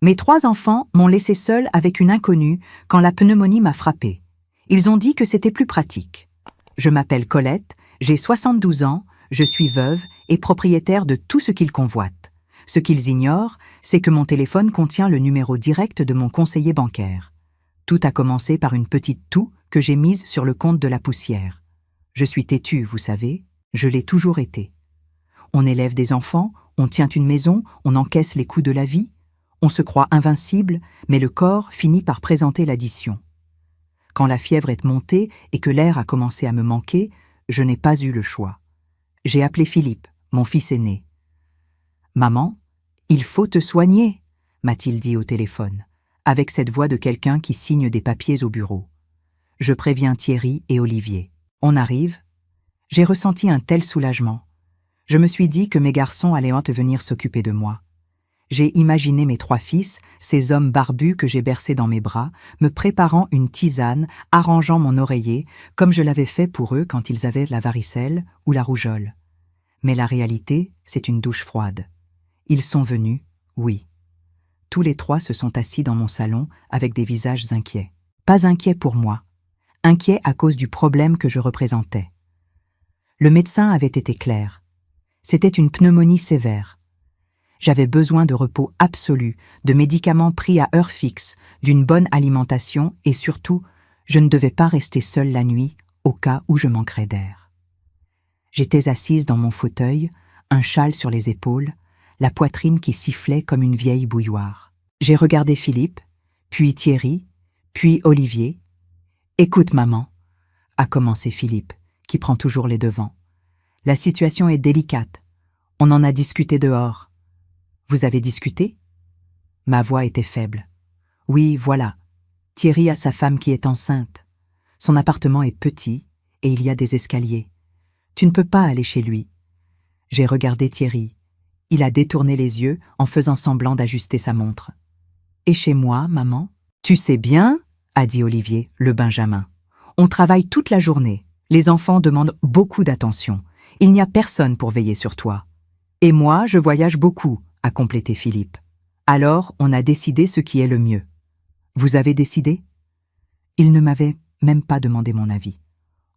Mes 3 enfants m'ont laissé seule avec une inconnue quand la pneumonie m'a frappée. Ils ont dit que c'était plus pratique. Je m'appelle Colette, j'ai 72 ans, je suis veuve et propriétaire de tout ce qu'ils convoitent. Ce qu'ils ignorent, c'est que mon téléphone contient le numéro direct de mon conseiller bancaire. Tout a commencé par une petite toux que j'ai mise sur le compte de la poussière. Je suis têtue, vous savez, je l'ai toujours été. On élève des enfants, on tient une maison, on encaisse les coups de la vie. On se croit invincible, mais le corps finit par présenter l'addition. Quand la fièvre est montée et que l'air a commencé à me manquer, je n'ai pas eu le choix. J'ai appelé Philippe, mon fils aîné. « Maman, il faut te soigner », m'a-t-il dit au téléphone, avec cette voix de quelqu'un qui signe des papiers au bureau. Je préviens Thierry et Olivier. On arrive. J'ai ressenti un tel soulagement. Je me suis dit que mes garçons allaient venir s'occuper de moi. J'ai imaginé mes 3 fils, ces hommes barbus que j'ai bercés dans mes bras, me préparant une tisane, arrangeant mon oreiller, comme je l'avais fait pour eux quand ils avaient la varicelle ou la rougeole. Mais la réalité, c'est une douche froide. Ils sont venus, oui. Tous les 3 se sont assis dans mon salon avec des visages inquiets. Pas inquiets pour moi, inquiets à cause du problème que je représentais. Le médecin avait été clair. C'était une pneumonie sévère. J'avais besoin de repos absolu, de médicaments pris à heure fixe, d'une bonne alimentation et surtout, je ne devais pas rester seule la nuit au cas où je manquerais d'air. J'étais assise dans mon fauteuil, un châle sur les épaules, la poitrine qui sifflait comme une vieille bouilloire. J'ai regardé Philippe, puis Thierry, puis Olivier. « Écoute, maman », a commencé Philippe, qui prend toujours les devants. « La situation est délicate. On en a discuté dehors. » « Vous avez discuté ?» Ma voix était faible. « Oui, voilà. Thierry a sa femme qui est enceinte. Son appartement est petit et il y a des escaliers. Tu ne peux pas aller chez lui. » J'ai regardé Thierry. Il a détourné les yeux en faisant semblant d'ajuster sa montre. « Et chez moi, maman ?»« Tu sais bien, » a dit Olivier, le Benjamin. « On travaille toute la journée. Les enfants demandent beaucoup d'attention. Il n'y a personne pour veiller sur toi. Et moi, je voyage beaucoup, » a complété Philippe. Alors, on a décidé ce qui est le mieux. Vous avez décidé ? Il ne m'avait même pas demandé mon avis.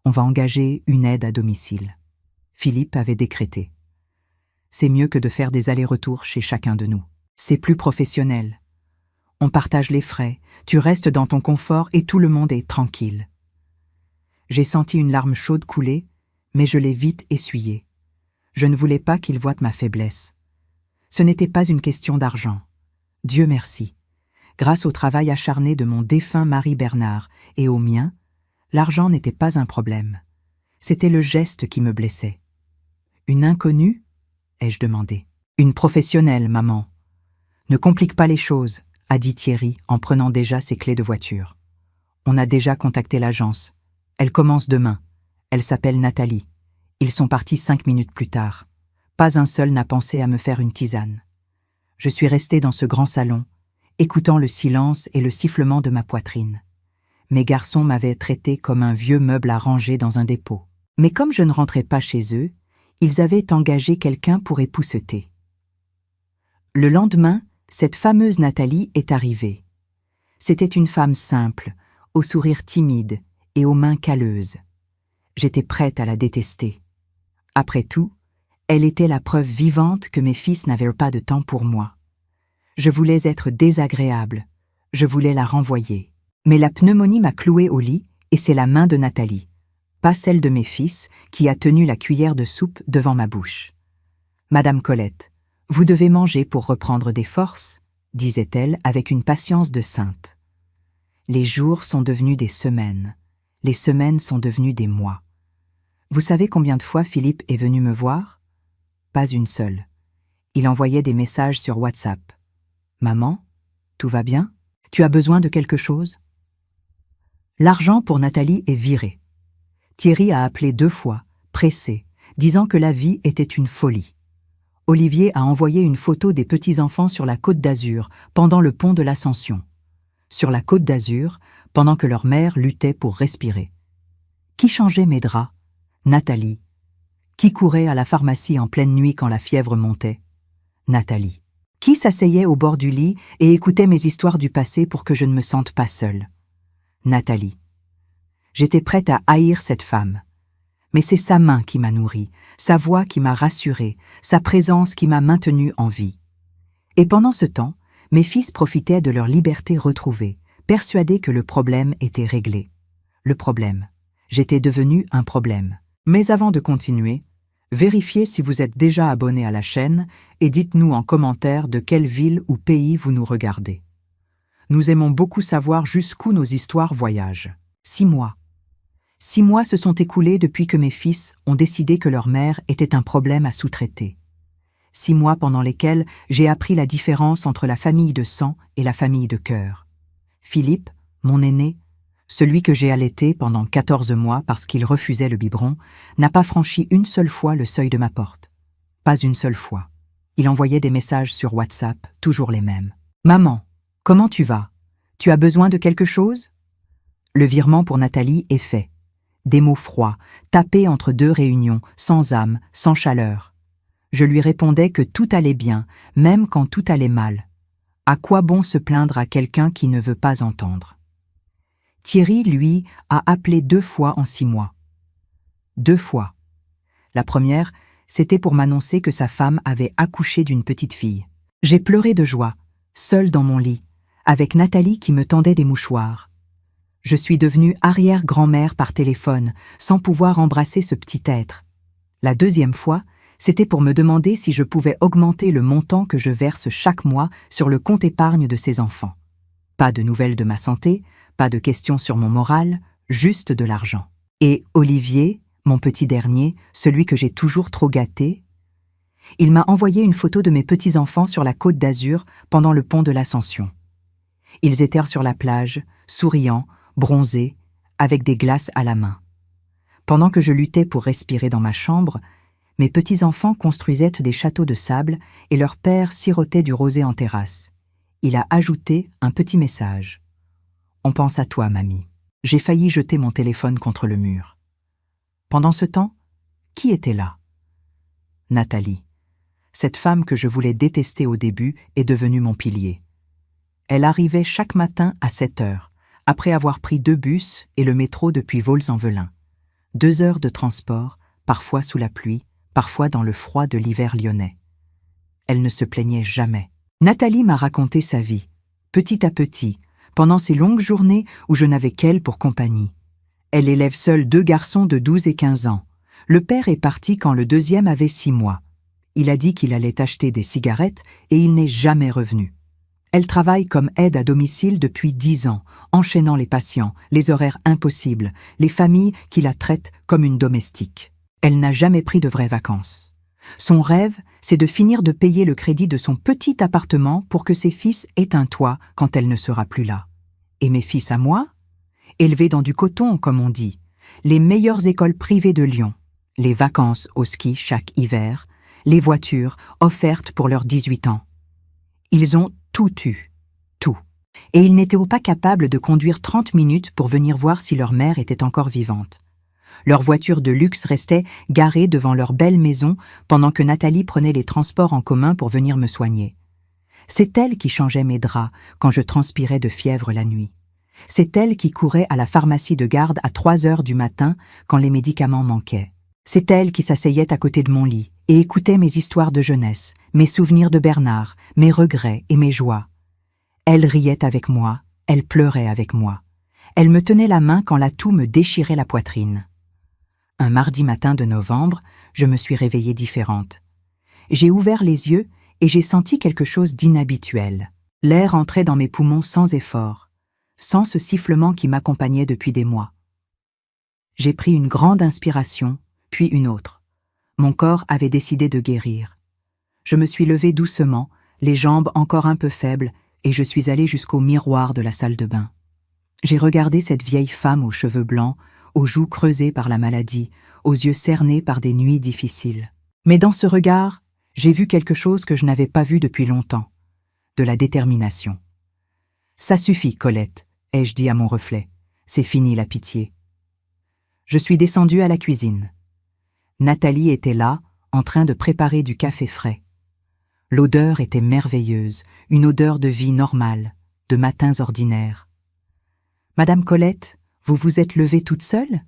On va engager une aide à domicile. Philippe avait décrété. C'est mieux que de faire des allers-retours chez chacun de nous. C'est plus professionnel. On partage les frais, tu restes dans ton confort et tout le monde est tranquille. J'ai senti une larme chaude couler, mais je l'ai vite essuyée. Je ne voulais pas qu'il voie ma faiblesse. Ce n'était pas une question d'argent. Dieu merci. Grâce au travail acharné de mon défunt mari Bernard et au mien, l'argent n'était pas un problème. C'était le geste qui me blessait. Une inconnue ? Ai-je demandé. Une professionnelle, maman. Ne complique pas les choses, a dit Thierry en prenant déjà ses clés de voiture. On a déjà contacté l'agence. Elle commence demain. Elle s'appelle Nathalie. Ils sont partis 5 minutes plus tard. Pas un seul n'a pensé à me faire une tisane. Je suis restée dans ce grand salon, écoutant le silence et le sifflement de ma poitrine. Mes garçons m'avaient traité comme un vieux meuble à ranger dans un dépôt. Mais comme je ne rentrais pas chez eux, ils avaient engagé quelqu'un pour épousseter. Le lendemain, cette fameuse Nathalie est arrivée. C'était une femme simple, au sourire timide et aux mains calleuses. J'étais prête à la détester. Après tout, elle était la preuve vivante que mes fils n'avaient pas de temps pour moi. Je voulais être désagréable, je voulais la renvoyer. Mais la pneumonie m'a clouée au lit et c'est la main de Nathalie, pas celle de mes fils, qui a tenu la cuillère de soupe devant ma bouche. « Madame Colette, vous devez manger pour reprendre des forces, » disait-elle avec une patience de sainte. Les jours sont devenus des semaines, les semaines sont devenues des mois. Vous savez combien de fois Philippe est venu me voir ? Pas une seule. Il envoyait des messages sur WhatsApp. « Maman, tout va bien ? Tu as besoin de quelque chose ?» L'argent pour Nathalie est viré. Thierry a appelé 2 fois, pressé, disant que la vie était une folie. Olivier a envoyé une photo des petits-enfants sur la Côte d'Azur pendant le pont de l'Ascension. Sur la Côte d'Azur, pendant que leur mère luttait pour respirer. Qui changeait mes draps ? Nathalie. Qui courait à la pharmacie en pleine nuit quand la fièvre montait ? Nathalie. Qui s'asseyait au bord du lit et écoutait mes histoires du passé pour que je ne me sente pas seule? Nathalie. J'étais prête à haïr cette femme. Mais c'est sa main qui m'a nourrie, sa voix qui m'a rassurée, sa présence qui m'a maintenue en vie. Et pendant ce temps, mes fils profitaient de leur liberté retrouvée, persuadés que le problème était réglé. Le problème. J'étais devenue un problème. Mais avant de continuer, vérifiez si vous êtes déjà abonné à la chaîne et dites-nous en commentaire de quelle ville ou pays vous nous regardez. Nous aimons beaucoup savoir jusqu'où nos histoires voyagent. 6 mois. 6 mois se sont écoulés depuis que mes fils ont décidé que leur mère était un problème à sous-traiter. 6 mois pendant lesquels j'ai appris la différence entre la famille de sang et la famille de cœur. Philippe, mon aîné, celui que j'ai allaité pendant 14 mois parce qu'il refusait le biberon, n'a pas franchi une seule fois le seuil de ma porte. Pas une seule fois. Il envoyait des messages sur WhatsApp, toujours les mêmes. « Maman, comment tu vas? Tu as besoin de quelque chose ?» Le virement pour Nathalie est fait. Des mots froids, tapés entre 2 réunions, sans âme, sans chaleur. Je lui répondais que tout allait bien, même quand tout allait mal. À quoi bon se plaindre à quelqu'un qui ne veut pas entendre? Thierry, lui, a appelé 2 fois en 6 mois. 2 fois. La première, c'était pour m'annoncer que sa femme avait accouché d'une petite fille. J'ai pleuré de joie, seule dans mon lit, avec Nathalie qui me tendait des mouchoirs. Je suis devenue arrière-grand-mère par téléphone, sans pouvoir embrasser ce petit être. La deuxième fois, c'était pour me demander si je pouvais augmenter le montant que je verse chaque mois sur le compte épargne de ses enfants. Pas de nouvelles de ma santé, pas de questions sur mon moral, juste de l'argent. Et Olivier, mon petit dernier, celui que j'ai toujours trop gâté, il m'a envoyé une photo de mes petits-enfants sur la Côte d'Azur pendant le pont de l'Ascension. Ils étaient sur la plage, souriants, bronzés, avec des glaces à la main. Pendant que je luttais pour respirer dans ma chambre, mes petits-enfants construisaient des châteaux de sable et leur père sirotait du rosé en terrasse. Il a ajouté un petit message. « On pense à toi, mamie. » J'ai failli jeter mon téléphone contre le mur. Pendant ce temps, qui était là? Nathalie. Cette femme que je voulais détester au début est devenue mon pilier. Elle arrivait chaque matin à 7 heures, après avoir pris 2 bus et le métro depuis Vaux-en-Velin. 2 heures de transport, parfois sous la pluie, parfois dans le froid de l'hiver lyonnais. Elle ne se plaignait jamais. Nathalie m'a raconté sa vie, petit à petit, pendant ces longues journées où je n'avais qu'elle pour compagnie. Elle élève seule 2 garçons de 12 et 15 ans. Le père est parti quand le deuxième avait 6 mois. Il a dit qu'il allait acheter des cigarettes et il n'est jamais revenu. Elle travaille comme aide à domicile depuis 10 ans, enchaînant les patients, les horaires impossibles, les familles qui la traitent comme une domestique. Elle n'a jamais pris de vraies vacances. Son rêve, c'est de finir de payer le crédit de son petit appartement pour que ses fils aient un toit quand elle ne sera plus là. Et mes fils à moi? Élevés dans du coton, comme on dit, les meilleures écoles privées de Lyon, les vacances au ski chaque hiver, les voitures offertes pour leurs 18 ans. Ils ont tout eu, tout. Et ils n'étaient pas capables de conduire 30 minutes pour venir voir si leur mère était encore vivante. Leur voiture de luxe restait garée devant leur belle maison pendant que Nathalie prenait les transports en commun pour venir me soigner. C'est elle qui changeait mes draps quand je transpirais de fièvre la nuit. C'est elle qui courait à la pharmacie de garde à 3 heures du matin quand les médicaments manquaient. C'est elle qui s'asseyait à côté de mon lit et écoutait mes histoires de jeunesse, mes souvenirs de Bernard, mes regrets et mes joies. Elle riait avec moi, elle pleurait avec moi. Elle me tenait la main quand la toux me déchirait la poitrine. Un mardi matin de novembre, je me suis réveillée différente. J'ai ouvert les yeux et j'ai senti quelque chose d'inhabituel. L'air entrait dans mes poumons sans effort, sans ce sifflement qui m'accompagnait depuis des mois. J'ai pris une grande inspiration, puis une autre. Mon corps avait décidé de guérir. Je me suis levée doucement, les jambes encore un peu faibles, et je suis allée jusqu'au miroir de la salle de bain. J'ai regardé cette vieille femme aux cheveux blancs, aux joues creusées par la maladie, aux yeux cernés par des nuits difficiles. Mais dans ce regard, j'ai vu quelque chose que je n'avais pas vu depuis longtemps, de la détermination. « Ça suffit, Colette », ai-je dit à mon reflet. « C'est fini la pitié. » Je suis descendue à la cuisine. Nathalie était là, en train de préparer du café frais. L'odeur était merveilleuse, une odeur de vie normale, de matins ordinaires. « Madame Colette, vous vous êtes levée toute seule ?»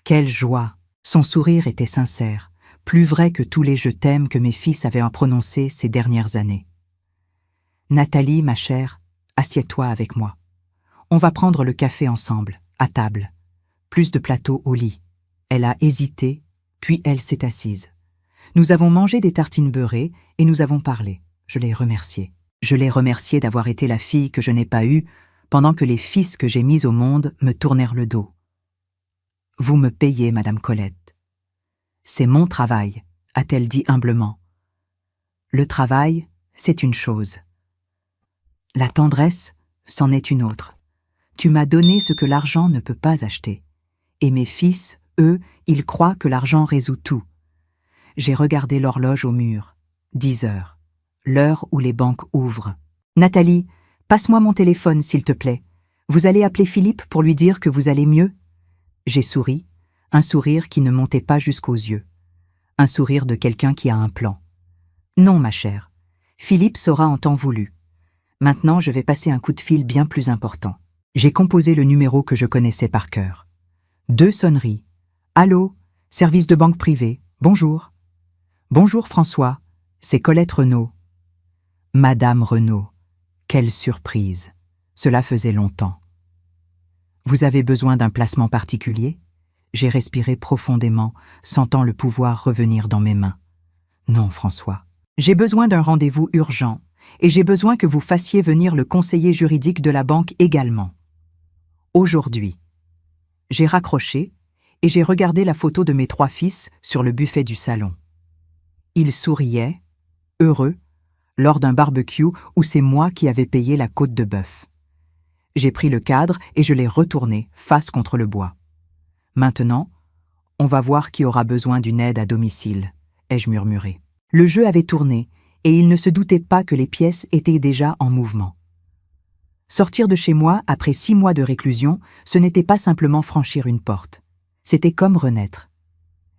Quelle joie! Son sourire était sincère, plus vrai que tous les « je t'aime » que mes fils avaient prononcés ces dernières années. « Nathalie, ma chère, assieds-toi avec moi. On va prendre le café ensemble, à table. Plus de plateaux au lit. » Elle a hésité, puis elle s'est assise. Nous avons mangé des tartines beurrées et nous avons parlé. Je l'ai remerciée. Je l'ai remerciée d'avoir été la fille que je n'ai pas eue pendant que les fils que j'ai mis au monde me tournèrent le dos. « Vous me payez, Madame Colette. »« C'est mon travail, » a-t-elle dit humblement. « Le travail, c'est une chose. La tendresse, c'en est une autre. Tu m'as donné ce que l'argent ne peut pas acheter. Et mes fils, eux, ils croient que l'argent résout tout. » J'ai regardé l'horloge au mur. 10 heures. L'heure où les banques ouvrent. « Nathalie, passe-moi mon téléphone, s'il te plaît. Vous allez appeler Philippe pour lui dire que vous allez mieux ?» J'ai souri, un sourire qui ne montait pas jusqu'aux yeux. Un sourire de quelqu'un qui a un plan. « Non, ma chère. Philippe saura en temps voulu. Maintenant, je vais passer un coup de fil bien plus important. » J'ai composé le numéro que je connaissais par cœur. 2 sonneries. « Allô, service de banque privée. Bonjour. »« Bonjour François, c'est Colette Renaud. »« Madame Renaud, quelle surprise. Cela faisait longtemps. »« Vous avez besoin d'un placement particulier ?» J'ai respiré profondément, sentant le pouvoir revenir dans mes mains. « Non, François. J'ai besoin d'un rendez-vous urgent et j'ai besoin que vous fassiez venir le conseiller juridique de la banque également. Aujourd'hui. » J'ai raccroché et j'ai regardé la photo de mes 3 fils sur le buffet du salon. Ils souriaient, heureux, lors d'un barbecue où c'est moi qui avais payé la côte de bœuf. J'ai pris le cadre et je l'ai retourné, face contre le bois. Maintenant, on va voir qui aura besoin d'une aide à domicile, ai-je murmuré. Le jeu avait tourné et il ne se doutait pas que les pièces étaient déjà en mouvement. Sortir de chez moi après 6 mois de réclusion, ce n'était pas simplement franchir une porte. C'était comme renaître.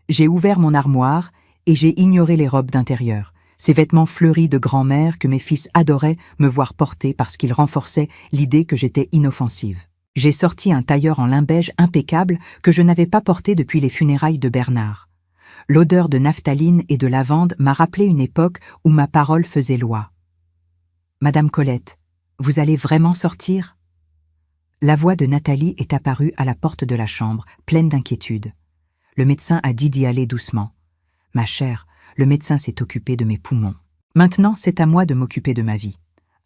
J'ai ouvert mon armoire et j'ai ignoré les robes d'intérieur, ces vêtements fleuris de grand-mère que mes fils adoraient me voir porter parce qu'ils renforçaient l'idée que j'étais inoffensive. J'ai sorti un tailleur en lin beige impeccable que je n'avais pas porté depuis les funérailles de Bernard. L'odeur de naphtaline et de lavande m'a rappelé une époque où ma parole faisait loi. « Madame Colette, vous allez vraiment sortir ?» La voix de Nathalie est apparue à la porte de la chambre, pleine d'inquiétude. Le médecin a dit d'y aller doucement. « Ma chère, le médecin s'est occupé de mes poumons. Maintenant, c'est à moi de m'occuper de ma vie.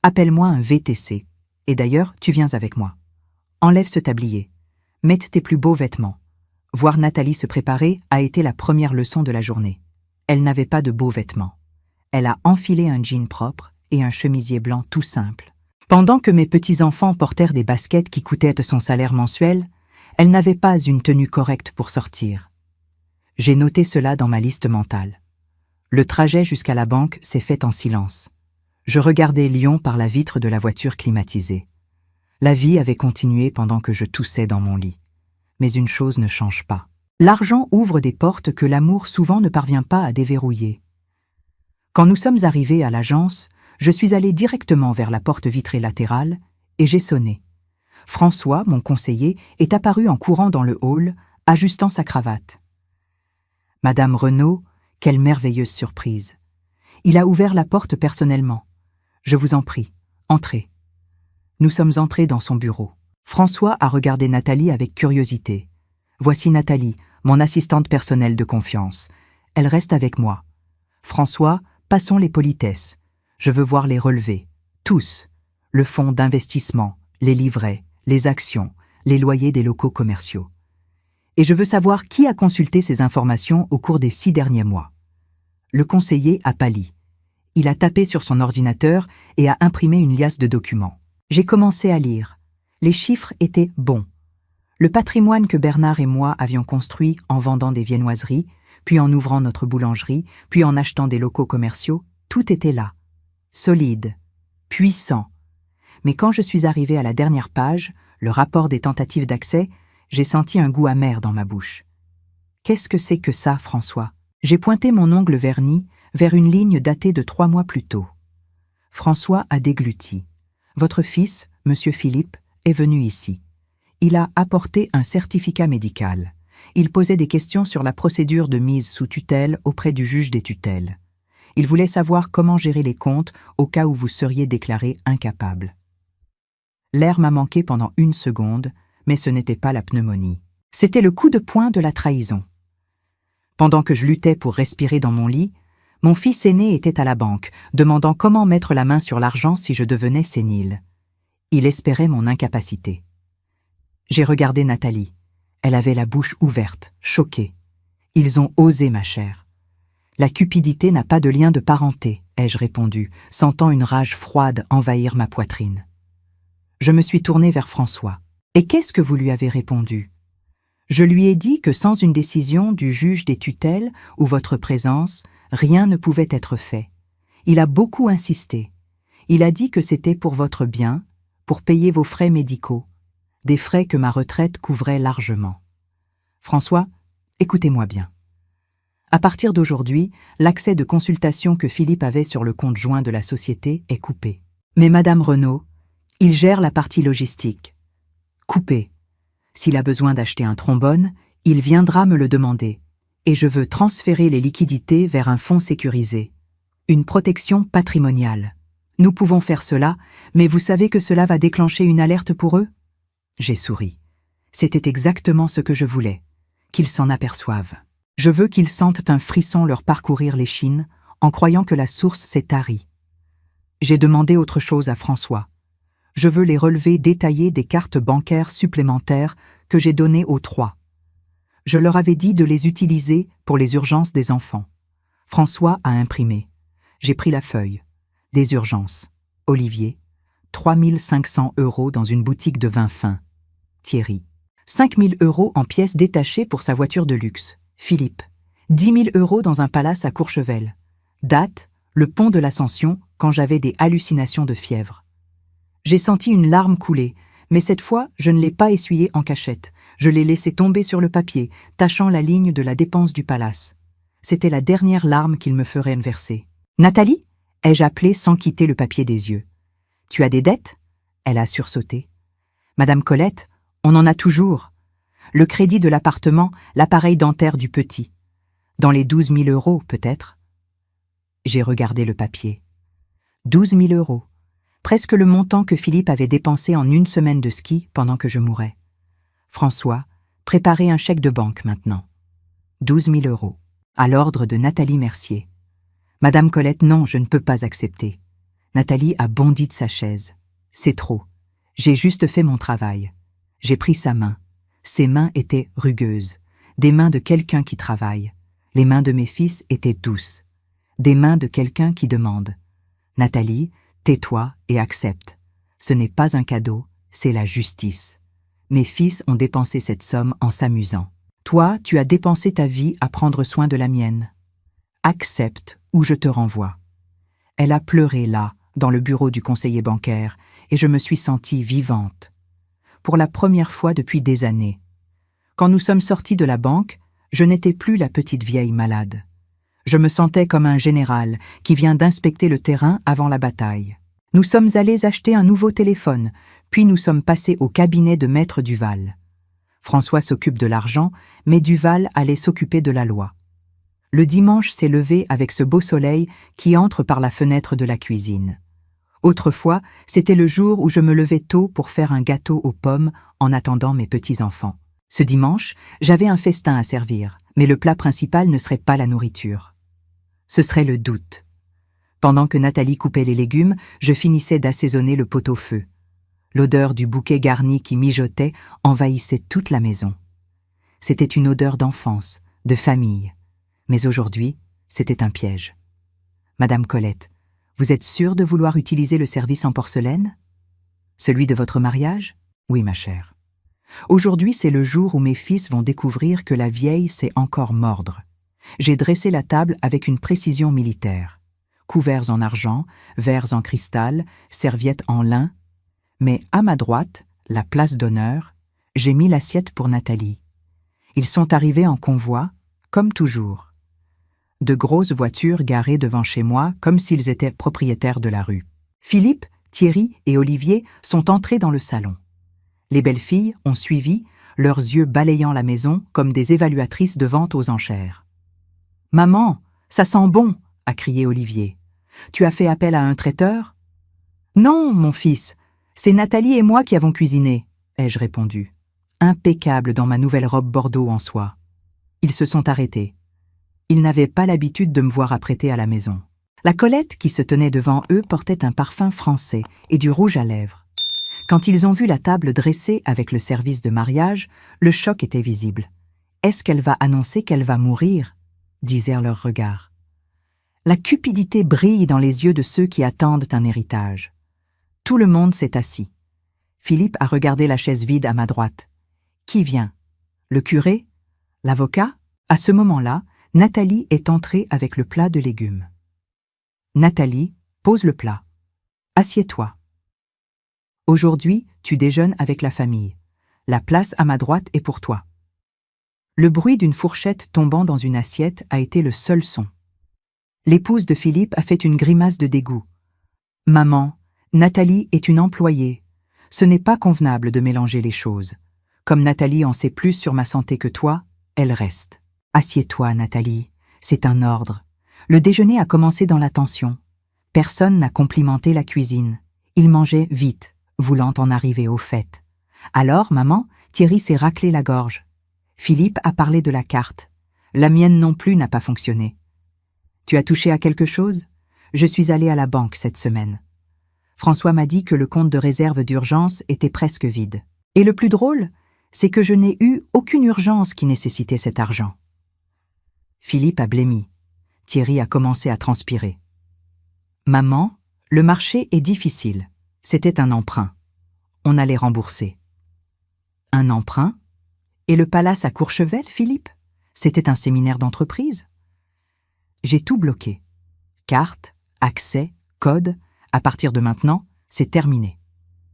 Appelle-moi un VTC. Et d'ailleurs, tu viens avec moi. Enlève ce tablier. Mette tes plus beaux vêtements. » Voir Nathalie se préparer a été la première leçon de la journée. Elle n'avait pas de beaux vêtements. Elle a enfilé un jean propre et un chemisier blanc tout simple. Pendant que mes petits-enfants portèrent des baskets qui coûtaient son salaire mensuel, elle n'avait pas une tenue correcte pour sortir. J'ai noté cela dans ma liste mentale. Le trajet jusqu'à la banque s'est fait en silence. Je regardais Lyon par la vitre de la voiture climatisée. La vie avait continué pendant que je toussais dans mon lit. Mais une chose ne change pas. L'argent ouvre des portes que l'amour souvent ne parvient pas à déverrouiller. Quand nous sommes arrivés à l'agence, je suis allé directement vers la porte vitrée latérale et j'ai sonné. François, mon conseiller, est apparu en courant dans le hall, ajustant sa cravate. « Madame Renaud, quelle merveilleuse surprise. Il a ouvert la porte personnellement. Je vous en prie, entrez. » Nous sommes entrés dans son bureau. François a regardé Nathalie avec curiosité. « Voici Nathalie, mon assistante personnelle de confiance. Elle reste avec moi. François, passons les politesses. Je veux voir les relevés. Tous. Le fonds d'investissement, les livrets, les actions, les loyers des locaux commerciaux. Et je veux savoir qui a consulté ces informations au cours des 6 derniers mois. » Le conseiller a pâli. Il a tapé sur son ordinateur et a imprimé une liasse de documents. J'ai commencé à lire. Les chiffres étaient bons. Le patrimoine que Bernard et moi avions construit en vendant des viennoiseries, puis en ouvrant notre boulangerie, puis en achetant des locaux commerciaux, tout était là. Solide, puissant. Mais quand je suis arrivé à la dernière page, le rapport des tentatives d'accès, j'ai senti un goût amer dans ma bouche. « Qu'est-ce que c'est que ça, François ?» J'ai pointé mon ongle verni vers une ligne datée de 3 mois plus tôt. François a dégluti. Votre fils, Monsieur Philippe, est venu ici. Il a apporté un certificat médical. Il posait des questions sur la procédure de mise sous tutelle auprès du juge des tutelles. Il voulait savoir comment gérer les comptes au cas où vous seriez déclaré incapable. L'air m'a manqué pendant 1 seconde, mais ce n'était pas la pneumonie. C'était le coup de poing de la trahison. Pendant que je luttais pour respirer dans mon lit, mon fils aîné était à la banque, demandant comment mettre la main sur l'argent si je devenais sénile. Il espérait mon incapacité. J'ai regardé Nathalie. Elle avait la bouche ouverte, choquée. Ils ont osé, ma chère. La cupidité n'a pas de lien de parenté, ai-je répondu, sentant une rage froide envahir ma poitrine. Je me suis tournée vers François. Et qu'est-ce que vous lui avez répondu? Je lui ai dit que sans une décision du juge des tutelles ou votre présence, rien ne pouvait être fait. Il a beaucoup insisté. Il a dit que c'était pour votre bien, pour payer vos frais médicaux, des frais que ma retraite couvrait largement. François, écoutez-moi bien. À partir d'aujourd'hui, l'accès de consultation que Philippe avait sur le compte joint de la société est coupé. Mais Madame Renaud, il gère la partie logistique. Coupé. S'il a besoin d'acheter un trombone, il viendra me le demander. Et je veux transférer les liquidités vers un fonds sécurisé. Une protection patrimoniale. Nous pouvons faire cela, mais vous savez que cela va déclencher une alerte pour eux? J'ai souri. C'était exactement ce que je voulais. Qu'ils s'en aperçoivent. Je veux qu'ils sentent un frisson leur parcourir l'échine en croyant que la source s'est tarie. J'ai demandé autre chose à François. Je veux les relevés détaillés des cartes bancaires supplémentaires que j'ai données aux 3. Je leur avais dit de les utiliser pour les urgences des enfants. François a imprimé. J'ai pris la feuille. Des urgences. Olivier. 3 500 € dans une boutique de vin fin. Thierry. 5 000 € en pièces détachées pour sa voiture de luxe. Philippe. 10 000 € dans un palace à Courchevel. Date, le pont de l'Ascension, quand j'avais des hallucinations de fièvre. J'ai senti une larme couler, mais cette fois, je ne l'ai pas essuyée en cachette. Je l'ai laissée tomber sur le papier, tachant la ligne de la dépense du palace. C'était la dernière larme qu'il me ferait verser. « Nathalie » ai-je appelé sans quitter le papier des yeux. « Tu as des dettes » Elle a sursauté. « Madame Colette, on en a toujours. Le crédit de l'appartement, l'appareil dentaire du petit. Dans les 12 000 €, peut-être. » J'ai regardé le papier. 12 000 €. Presque le montant que Philippe avait dépensé en 1 semaine de ski pendant que je mourais. François, préparez un chèque de banque maintenant. 12 000 €. À l'ordre de Nathalie Mercier. Madame Colette, non, je ne peux pas accepter. Nathalie a bondi de sa chaise. C'est trop. J'ai juste fait mon travail. J'ai pris sa main. Ses mains étaient rugueuses. Des mains de quelqu'un qui travaille. Les mains de mes fils étaient douces. Des mains de quelqu'un qui demande. Nathalie, tais-toi et accepte. Ce n'est pas un cadeau, c'est la justice. Mes fils ont dépensé cette somme en s'amusant. Toi, tu as dépensé ta vie à prendre soin de la mienne. Accepte ou je te renvoie. Elle a pleuré là, dans le bureau du conseiller bancaire, et je me suis sentie vivante. Pour la première fois depuis des années. Quand nous sommes sortis de la banque, je n'étais plus la petite vieille malade. Je me sentais comme un général qui vient d'inspecter le terrain avant la bataille. Nous sommes allés acheter un nouveau téléphone, puis nous sommes passés au cabinet de Maître Duval. François s'occupe de l'argent, mais Duval allait s'occuper de la loi. Le dimanche s'est levé avec ce beau soleil qui entre par la fenêtre de la cuisine. Autrefois, c'était le jour où je me levais tôt pour faire un gâteau aux pommes en attendant mes petits-enfants. Ce dimanche, j'avais un festin à servir, mais le plat principal ne serait pas la nourriture. Ce serait le doute. Pendant que Nathalie coupait les légumes, je finissais d'assaisonner le pot-au-feu. L'odeur du bouquet garni qui mijotait envahissait toute la maison. C'était une odeur d'enfance, de famille. Mais aujourd'hui, c'était un piège. Madame Colette, vous êtes sûre de vouloir utiliser le service en porcelaine? Celui de votre mariage? Oui, ma chère. Aujourd'hui, c'est le jour où mes fils vont découvrir que la vieille sait encore mordre. J'ai dressé la table avec une précision militaire. Couverts en argent, verres en cristal, serviettes en lin. Mais à ma droite, la place d'honneur, j'ai mis l'assiette pour Nathalie. Ils sont arrivés en convoi, comme toujours. De grosses voitures garées devant chez moi comme s'ils étaient propriétaires de la rue. Philippe, Thierry et Olivier sont entrés dans le salon. Les belles filles ont suivi, leurs yeux balayant la maison comme des évaluatrices de vente aux enchères. « Maman, ça sent bon !» a crié Olivier. « Tu as fait appel à un traiteur ?»« Non, mon fils, c'est Nathalie et moi qui avons cuisiné, » ai-je répondu, impeccable dans ma nouvelle robe bordeaux en soie. Ils se sont arrêtés. Ils n'avaient pas l'habitude de me voir apprêtée à la maison. La Colette qui se tenait devant eux portait un parfum français et du rouge à lèvres. Quand ils ont vu la table dressée avec le service de mariage, le choc était visible. « Est-ce qu'elle va annoncer qu'elle va mourir ?» disèrent leurs regards. La cupidité brille dans les yeux de ceux qui attendent un héritage. Tout le monde s'est assis. Philippe a regardé la chaise vide à ma droite. Qui vient? Le curé? L'avocat? À ce moment-là, Nathalie est entrée avec le plat de légumes. Nathalie, pose le plat. Assieds-toi. Aujourd'hui, tu déjeunes avec la famille. La place à ma droite est pour toi. Le bruit d'une fourchette tombant dans une assiette a été le seul son. L'épouse de Philippe a fait une grimace de dégoût. « Maman, Nathalie est une employée. Ce n'est pas convenable de mélanger les choses. Comme Nathalie en sait plus sur ma santé que toi, elle reste. Assieds-toi, Nathalie. C'est un ordre. » Le déjeuner a commencé dans la tension. Personne n'a complimenté la cuisine. Ils mangeaient vite, voulant en arriver au fait. Alors, maman, Thierry s'est raclé la gorge. Philippe a parlé de la carte. La mienne non plus n'a pas fonctionné. « Tu as touché à quelque chose ? Je suis allée à la banque cette semaine. François m'a dit que le compte de réserve d'urgence était presque vide. Et le plus drôle, c'est que je n'ai eu aucune urgence qui nécessitait cet argent. » Philippe a blêmi. Thierry a commencé à transpirer. « Maman, le marché est difficile. C'était un emprunt. On allait rembourser. » « Un emprunt ? Et le palace à Courchevel, Philippe ? C'était un séminaire d'entreprise. » J'ai tout bloqué. Carte, accès, code, à partir de maintenant, c'est terminé.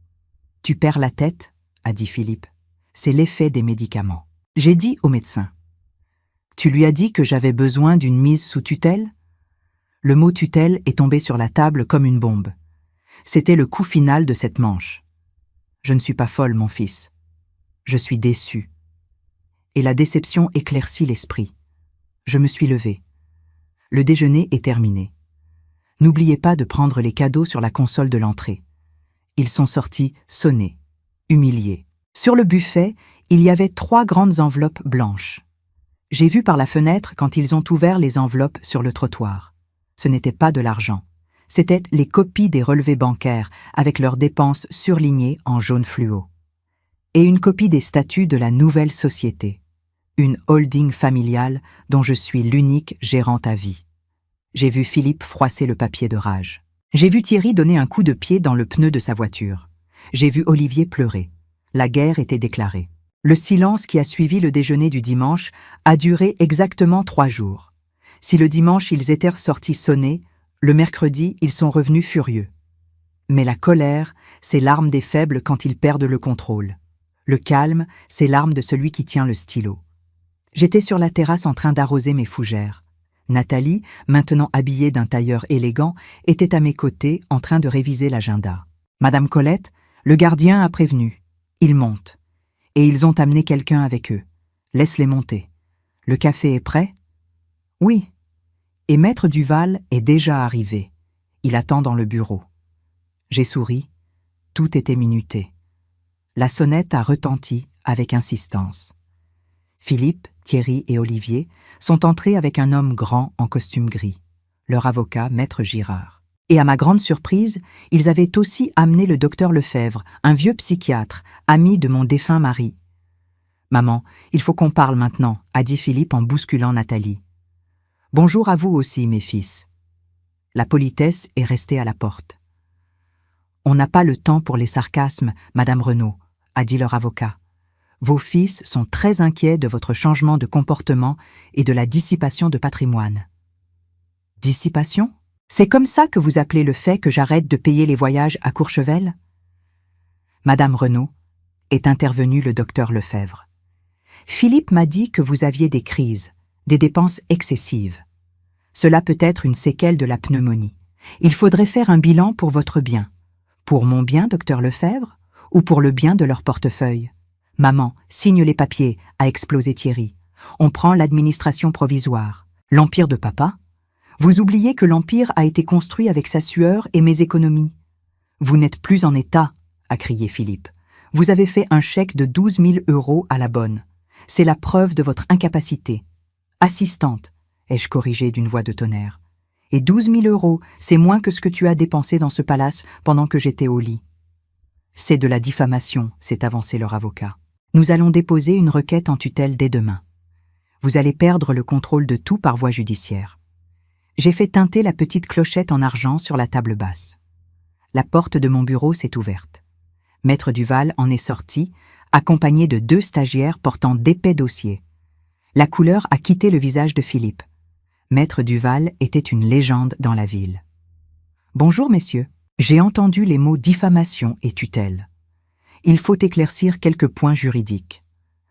« Tu perds la tête, » a dit Philippe. « C'est l'effet des médicaments. » J'ai dit au médecin. « Tu lui as dit que j'avais besoin d'une mise sous tutelle ?» Le mot tutelle est tombé sur la table comme une bombe. C'était le coup final de cette manche. Je ne suis pas folle, mon fils. Je suis déçue. Et la déception éclaircit l'esprit. Je me suis levée. Le déjeuner est terminé. N'oubliez pas de prendre les cadeaux sur la console de l'entrée. Ils sont sortis sonnés, humiliés. Sur le buffet, il y avait 3 grandes enveloppes blanches. J'ai vu par la fenêtre quand ils ont ouvert les enveloppes sur le trottoir. Ce n'était pas de l'argent. C'étaient les copies des relevés bancaires avec leurs dépenses surlignées en jaune fluo. Et une copie des statuts de la nouvelle société. Une holding familiale dont je suis l'unique gérante à vie. J'ai vu Philippe froisser le papier de rage. J'ai vu Thierry donner un coup de pied dans le pneu de sa voiture. J'ai vu Olivier pleurer. La guerre était déclarée. Le silence qui a suivi le déjeuner du dimanche a duré exactement 3 jours. Si le dimanche ils étaient sortis sonnés, le mercredi ils sont revenus furieux. Mais la colère, c'est l'arme des faibles quand ils perdent le contrôle. Le calme, c'est l'arme de celui qui tient le stylo. J'étais sur la terrasse en train d'arroser mes fougères. Nathalie, maintenant habillée d'un tailleur élégant, était à mes côtés en train de réviser l'agenda. « Madame Colette, le gardien a prévenu. Ils montent. Et ils ont amené quelqu'un avec eux. Laisse-les monter. Le café est prêt ? » « Oui. » Et Maître Duval est déjà arrivé. Il attend dans le bureau. J'ai souri. Tout était minuté. La sonnette a retenti avec insistance. Philippe, Thierry et Olivier sont entrés avec un homme grand en costume gris, leur avocat, Maître Girard. Et à ma grande surprise, ils avaient aussi amené le docteur Lefebvre, un vieux psychiatre, ami de mon défunt mari. « Maman, il faut qu'on parle maintenant », a dit Philippe en bousculant Nathalie. « Bonjour à vous aussi, mes fils. » La politesse est restée à la porte. « On n'a pas le temps pour les sarcasmes, Madame Renaud, » a dit leur avocat. « Vos fils sont très inquiets de votre changement de comportement et de la dissipation de patrimoine. » « Dissipation ? C'est comme ça que vous appelez le fait que j'arrête de payer les voyages à Courchevel ? » Madame Renaud, est intervenu le docteur Lefebvre. « Philippe m'a dit que vous aviez des crises, des dépenses excessives. Cela peut être une séquelle de la pneumonie. Il faudrait faire un bilan pour votre bien. Pour mon bien, docteur Lefebvre, ou pour le bien de leur portefeuille? Maman, signe les papiers, a explosé Thierry. On prend l'administration provisoire. L'empire de papa? Vous oubliez que l'empire a été construit avec sa sueur et mes économies. Vous n'êtes plus en état, a crié Philippe. Vous avez fait un chèque de 12 000 € à la bonne. C'est la preuve de votre incapacité. Assistante, ai-je corrigé d'une voix de tonnerre. Et 12 000 €, c'est moins que ce que tu as dépensé dans ce palace pendant que j'étais au lit. C'est de la diffamation, s'est avancé leur avocat. Nous allons déposer une requête en tutelle dès demain. Vous allez perdre le contrôle de tout par voie judiciaire. J'ai fait tinter la petite clochette en argent sur la table basse. La porte de mon bureau s'est ouverte. Maître Duval en est sorti, accompagné de 2 stagiaires portant d'épais dossiers. La couleur a quitté le visage de Philippe. Maître Duval était une légende dans la ville. « Bonjour, messieurs. J'ai entendu les mots diffamation et tutelle. Il faut éclaircir quelques points juridiques.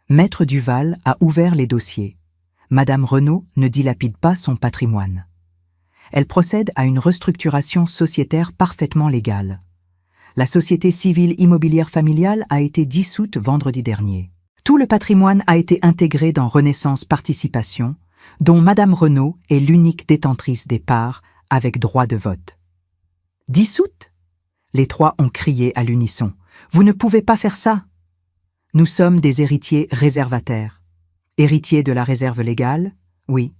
Maître Duval a ouvert les dossiers. Madame Renaud ne dilapide pas son patrimoine. Elle procède à une restructuration sociétaire parfaitement légale. La société civile immobilière familiale a été dissoute vendredi dernier. Tout le patrimoine a été intégré dans Renaissance Participation, dont Madame Renaud est l'unique détentrice des parts avec droit de vote. « Dissoute ?» Les 3 ont crié à l'unisson. « Vous ne pouvez pas faire ça !» Nous sommes des héritiers réservataires. Héritiers de la réserve légale, oui.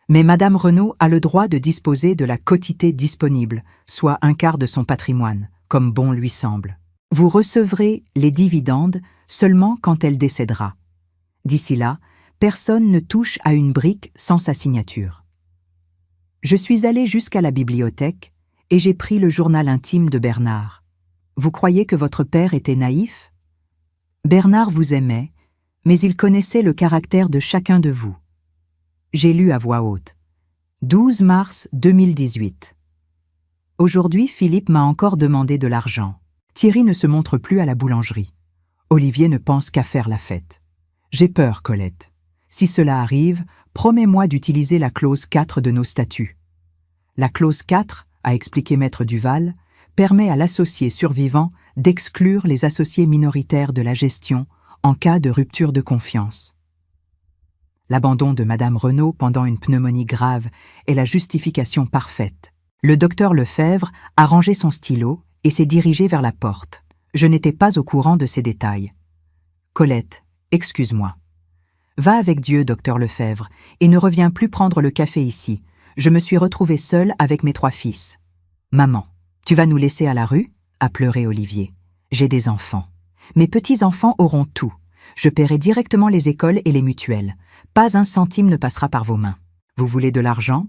Mais Madame Renaud a le droit de disposer de la quotité disponible, soit 1/4 de son patrimoine, comme bon lui semble. Vous recevrez les dividendes seulement quand elle décédera. D'ici là, personne ne touche à une brique sans sa signature. Je suis allé jusqu'à la bibliothèque et j'ai pris le journal intime de Bernard. Vous croyez que votre père était naïf? Bernard vous aimait, mais il connaissait le caractère de chacun de vous. J'ai lu à voix haute. 12 mars 2018. Aujourd'hui, Philippe m'a encore demandé de l'argent. Thierry ne se montre plus à la boulangerie. Olivier ne pense qu'à faire la fête. J'ai peur, Colette. Si cela arrive, promets-moi d'utiliser la clause 4 de nos statuts. La clause 4, a expliqué Maître Duval, permet à l'associé survivant d'exclure les associés minoritaires de la gestion en cas de rupture de confiance. L'abandon de Madame Renaud pendant une pneumonie grave est la justification parfaite. Le docteur Lefebvre a rangé son stylo et s'est dirigé vers la porte. Je n'étais pas au courant de ces détails. Colette, excuse-moi. Va avec Dieu, docteur Lefebvre, et ne reviens plus prendre le café ici. Je me suis retrouvée seule avec mes 3 fils. Maman, tu vas nous laisser à la rue? A pleuré Olivier. J'ai des enfants. Mes petits-enfants auront tout. Je paierai directement les écoles et les mutuelles. Pas un centime ne passera par vos mains. Vous voulez de l'argent?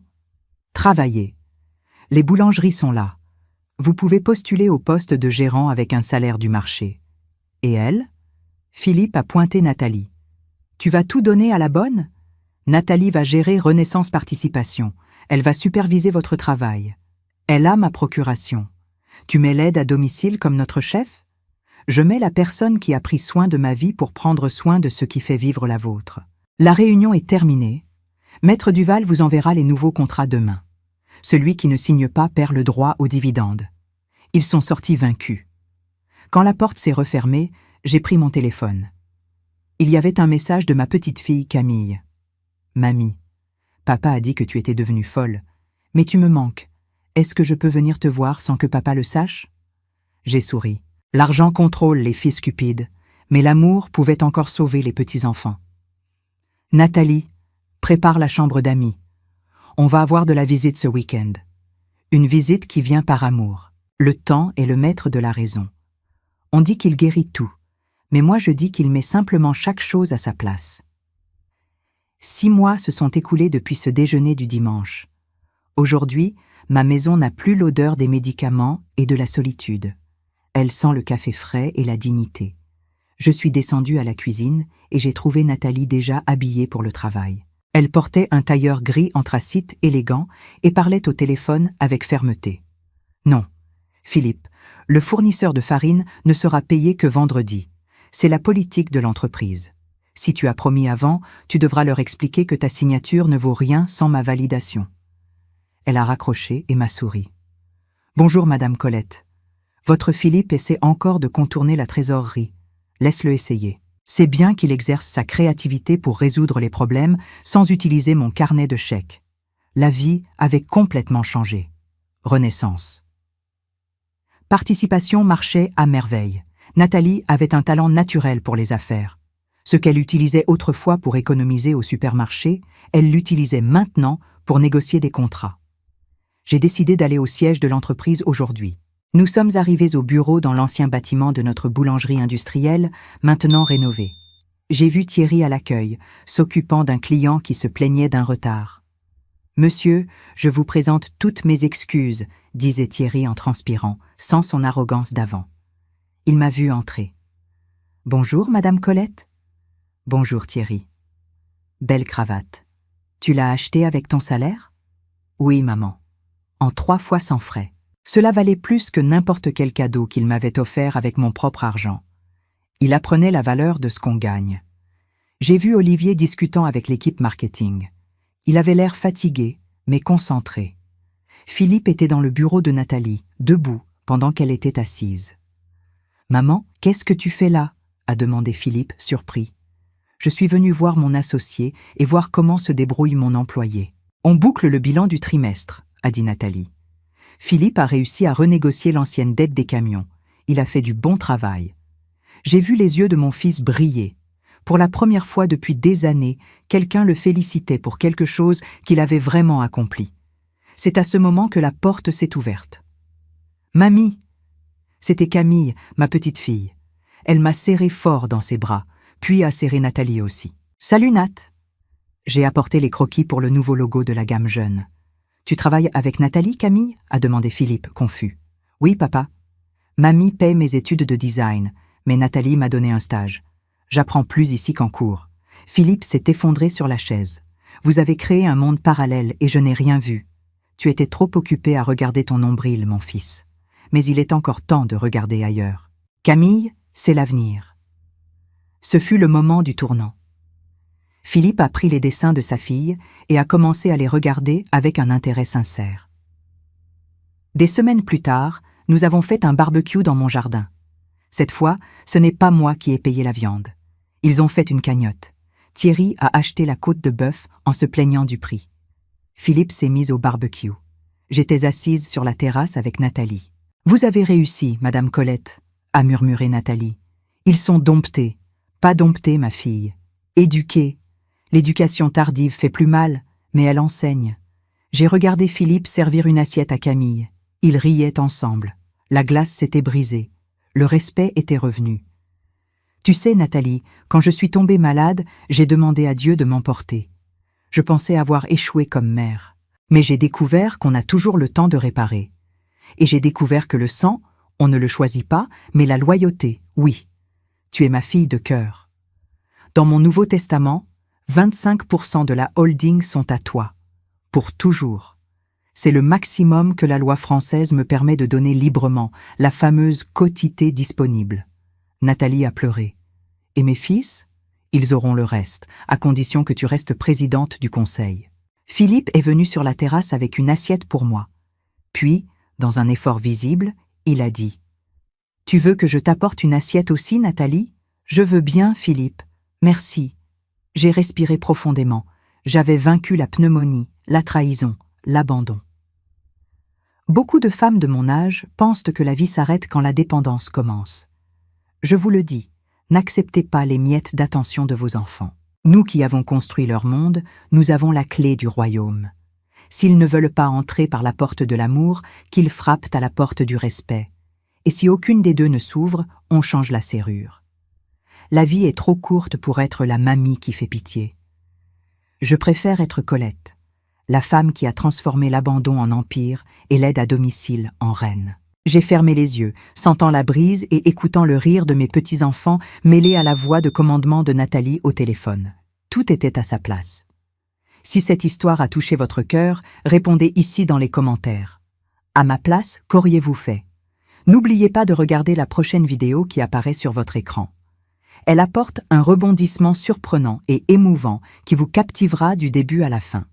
Travaillez. Les boulangeries sont là. Vous pouvez postuler au poste de gérant avec un salaire du marché. Et elle? Philippe a pointé Nathalie. Tu vas tout donner à la bonne? Nathalie va gérer Renaissance Participation. Elle va superviser votre travail. Elle a ma procuration. Tu mets l'aide à domicile comme notre chef? Je mets la personne qui a pris soin de ma vie pour prendre soin de ce qui fait vivre la vôtre. La réunion est terminée. Maître Duval vous enverra les nouveaux contrats demain. Celui qui ne signe pas perd le droit aux dividendes. Ils sont sortis vaincus. Quand la porte s'est refermée, j'ai pris mon téléphone. Il y avait un message de ma petite fille Camille. « Mamie, papa a dit que tu étais devenue folle, mais tu me manques. Est-ce que je peux venir te voir sans que papa le sache ?» J'ai souri. L'argent contrôle les fils cupides, mais l'amour pouvait encore sauver les petits-enfants. « Nathalie, prépare la chambre d'amis. On va avoir de la visite ce week-end. Une visite qui vient par amour. Le temps est le maître de la raison. On dit qu'il guérit tout, mais moi je dis qu'il met simplement chaque chose à sa place. 6 mois se sont écoulés depuis ce déjeuner du dimanche. Aujourd'hui, ma maison n'a plus l'odeur des médicaments et de la solitude. Elle sent le café frais et la dignité. Je suis descendue à la cuisine et j'ai trouvé Nathalie déjà habillée pour le travail. Elle portait un tailleur gris anthracite élégant et parlait au téléphone avec fermeté. « Non, Philippe, le fournisseur de farine ne sera payé que vendredi. C'est la politique de l'entreprise. Si tu as promis avant, tu devras leur expliquer que ta signature ne vaut rien sans ma validation. Elle a raccroché et m'a souri. « Bonjour, Madame Colette. Votre Philippe essaie encore de contourner la trésorerie. Laisse-le essayer. C'est bien qu'il exerce sa créativité pour résoudre les problèmes sans utiliser mon carnet de chèques. La vie avait complètement changé. Renaissance. » Participation marchait à merveille. Nathalie avait un talent naturel pour les affaires. Ce qu'elle utilisait autrefois pour économiser au supermarché, elle l'utilisait maintenant pour négocier des contrats. J'ai décidé d'aller au siège de l'entreprise aujourd'hui. Nous sommes arrivés au bureau dans l'ancien bâtiment de notre boulangerie industrielle, maintenant rénové. J'ai vu Thierry à l'accueil, s'occupant d'un client qui se plaignait d'un retard. « Monsieur, je vous présente toutes mes excuses », disait Thierry en transpirant, sans son arrogance d'avant. Il m'a vu entrer. « Bonjour, Madame Colette. »« Bonjour, Thierry. »« Belle cravate. Tu l'as achetée avec ton salaire ?»« Oui, maman. En 3 fois sans frais. Cela valait plus que n'importe quel cadeau qu'il m'avait offert avec mon propre argent. Il apprenait la valeur de ce qu'on gagne. J'ai vu Olivier discutant avec l'équipe marketing. Il avait l'air fatigué, mais concentré. Philippe était dans le bureau de Nathalie, debout, pendant qu'elle était assise. « Maman, qu'est-ce que tu fais là ?» a demandé Philippe, surpris. « Je suis venu voir mon associé et voir comment se débrouille mon employé. On boucle le bilan du trimestre, » a dit Nathalie. Philippe a réussi à renégocier l'ancienne dette des camions. Il a fait du bon travail. J'ai vu les yeux de mon fils briller. Pour la première fois depuis des années, quelqu'un le félicitait pour quelque chose qu'il avait vraiment accompli. C'est à ce moment que la porte s'est ouverte. « Mamie !» C'était Camille, ma petite fille. Elle m'a serré fort dans ses bras, puis a serré Nathalie aussi. « Salut Nat !» J'ai apporté les croquis pour le nouveau logo de la gamme jeune. « Tu travailles avec Nathalie, Camille ?» a demandé Philippe, confus. « Oui, papa. Mamie paie mes études de design, mais Nathalie m'a donné un stage. J'apprends plus ici qu'en cours. » Philippe s'est effondré sur la chaise. « Vous avez créé un monde parallèle et je n'ai rien vu. Tu étais trop occupé à regarder ton nombril, mon fils. Mais il est encore temps de regarder ailleurs. Camille, c'est l'avenir. » Ce fut le moment du tournant. Philippe a pris les dessins de sa fille et a commencé à les regarder avec un intérêt sincère. Des semaines plus tard, nous avons fait un barbecue dans mon jardin. Cette fois, ce n'est pas moi qui ai payé la viande. Ils ont fait une cagnotte. Thierry a acheté la côte de bœuf en se plaignant du prix. Philippe s'est mis au barbecue. J'étais assise sur la terrasse avec Nathalie. « Vous avez réussi, Madame Colette », a murmuré Nathalie. « Ils sont domptés. Pas domptés, ma fille. Éduqués. L'éducation tardive fait plus mal, mais elle enseigne. » J'ai regardé Philippe servir une assiette à Camille. Ils riaient ensemble. La glace s'était brisée. Le respect était revenu. « Tu sais, Nathalie, quand je suis tombée malade, j'ai demandé à Dieu de m'emporter. Je pensais avoir échoué comme mère. Mais j'ai découvert qu'on a toujours le temps de réparer. Et j'ai découvert que le sang, on ne le choisit pas, mais la loyauté, oui. Tu es ma fille de cœur. Dans mon Nouveau Testament, 25% de la holding sont à toi. Pour toujours. C'est le maximum que la loi française me permet de donner librement, la fameuse quotité disponible. » Nathalie a pleuré. « Et mes fils ? Ils auront le reste, à condition que tu restes présidente du conseil. » Philippe est venu sur la terrasse avec une assiette pour moi. Puis, dans un effort visible, il a dit « Tu veux que je t'apporte une assiette aussi, Nathalie ? » « Je veux bien, Philippe. Merci. » J'ai respiré profondément. J'avais vaincu la pneumonie, la trahison, l'abandon. Beaucoup de femmes de mon âge pensent que la vie s'arrête quand la dépendance commence. Je vous le dis, n'acceptez pas les miettes d'attention de vos enfants. Nous qui avons construit leur monde, nous avons la clé du royaume. S'ils ne veulent pas entrer par la porte de l'amour, qu'ils frappent à la porte du respect. Et si aucune des deux ne s'ouvre, on change la serrure. La vie est trop courte pour être la mamie qui fait pitié. Je préfère être Colette, la femme qui a transformé l'abandon en empire et l'aide à domicile en reine. J'ai fermé les yeux, sentant la brise et écoutant le rire de mes petits-enfants mêlés à la voix de commandement de Nathalie au téléphone. Tout était à sa place. Si cette histoire a touché votre cœur, répondez ici dans les commentaires. À ma place, qu'auriez-vous fait? N'oubliez pas de regarder la prochaine vidéo qui apparaît sur votre écran. Elle apporte un rebondissement surprenant et émouvant qui vous captivera du début à la fin.